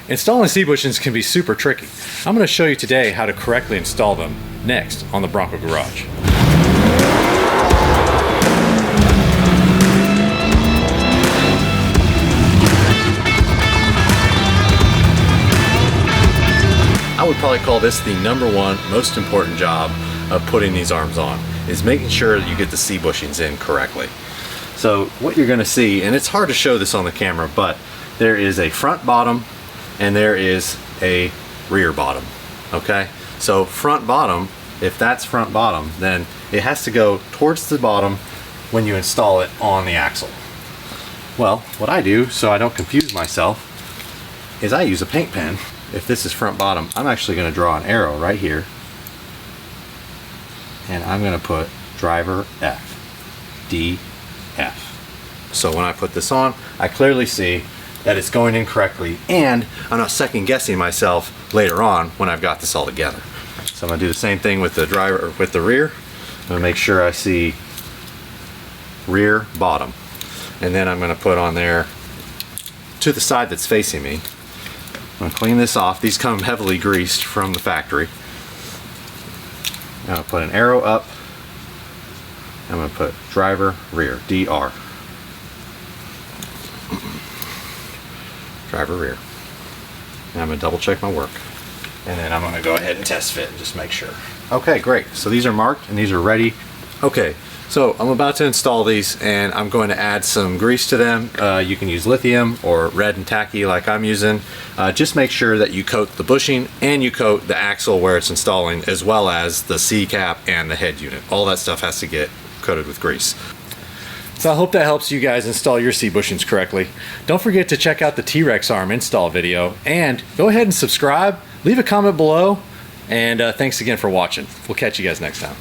Installing C-bushings can be super tricky. I'm going to show you today how to correctly install them next on the Bronco Garage. I would probably call this the #1 most important job of putting these arms on, is making sure that you get the C-bushings in correctly. So what you're going to see, and it's hard to show this on the camera, but there is a front bottom and there is a rear bottom. Okay, so front bottom, if that's front bottom, then it has to go towards the bottom when you install it on the axle. Well, what I do, so I don't confuse myself, is I use a paint pen. If this is front bottom, I'm actually going to draw an arrow right here, and I'm going to put driver F, D, F. So when I put this on, I clearly see that it's going in correctly, and I'm not second guessing myself later on when I've got this all together. So I'm going to do the same thing with the driver, or with the rear. I'm going to make sure I see rear bottom, and then I'm going to put on there to the side that's facing me. I'm going to clean this off. These come heavily greased from the factory. I'm going to put an arrow up. I'm going to put driver rear, DR. Driver rear. And I'm going to double check my work. And then I'm going to go ahead and test fit and just make sure. Okay, great. So these are marked and these are ready. Okay, so I'm about to install these and I'm going to add some grease to them. You can use lithium or red and tacky like I'm using. Just make sure that you coat the bushing and you coat the axle where it's installing, as well as the C-cap and the head unit. All that stuff has to get coated with grease. So I hope that helps you guys install your C-bushings correctly. Don't forget to check out the T-Rex arm install video, and go ahead and subscribe, leave a comment below, and thanks again for watching. We'll catch you guys next time.